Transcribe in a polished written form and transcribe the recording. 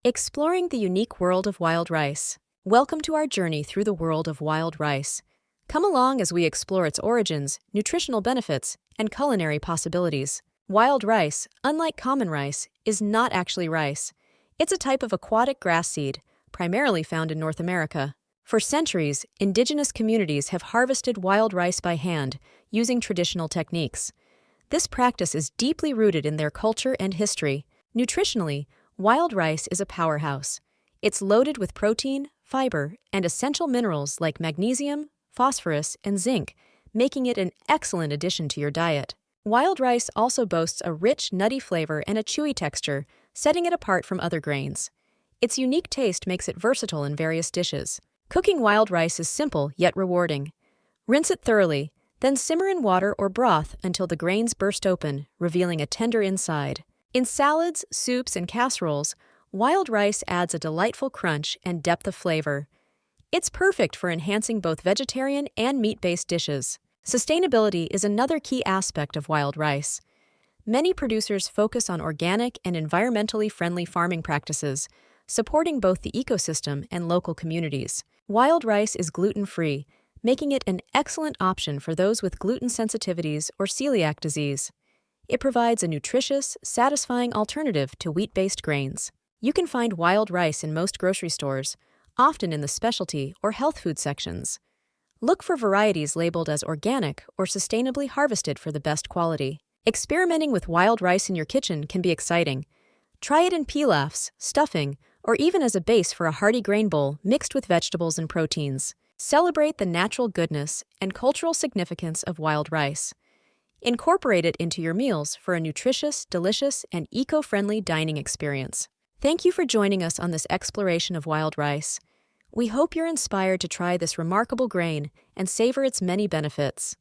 Exploring the unique world of wild rice. Welcome to our journey through the world of wild rice. Come along as we explore its origins, nutritional benefits, and culinary possibilities. Wild rice, unlike common rice, is not actually rice. It's a type of aquatic grass seed, primarily found in North America. For centuries, indigenous communities have harvested wild rice by hand, using traditional techniques. This practice is deeply rooted in their culture and history. Nutritionally, wild rice is a powerhouse. It's loaded with protein, fiber, and essential minerals like magnesium, phosphorus, and zinc, making it an excellent addition to your diet. Wild rice also boasts a rich, nutty flavor and a chewy texture, setting it apart from other grains. Its unique taste makes it versatile in various dishes. Cooking wild rice is simple yet rewarding. Rinse it thoroughly, then simmer in water or broth until the grains burst open, revealing a tender inside. In salads, soups, and casseroles, wild rice adds a delightful crunch and depth of flavor. It's perfect for enhancing both vegetarian and meat-based dishes. Sustainability is another key aspect of wild rice. Many producers focus on organic and environmentally friendly farming practices, supporting both the ecosystem and local communities. Wild rice is gluten-free, making it an excellent option for those with gluten sensitivities or celiac disease. It provides a nutritious, satisfying alternative to wheat-based grains. You can find wild rice in most grocery stores, often in the specialty or health food sections. Look for varieties labeled as organic or sustainably harvested for the best quality. Experimenting with wild rice in your kitchen can be exciting. Try it in pilafs, stuffing, or even as a base for a hearty grain bowl mixed with vegetables and proteins. Celebrate the natural goodness and cultural significance of wild rice. Incorporate it into your meals for a nutritious, delicious, and eco-friendly dining experience. Thank you for joining us on this exploration of wild rice. We hope you're inspired to try this remarkable grain and savor its many benefits.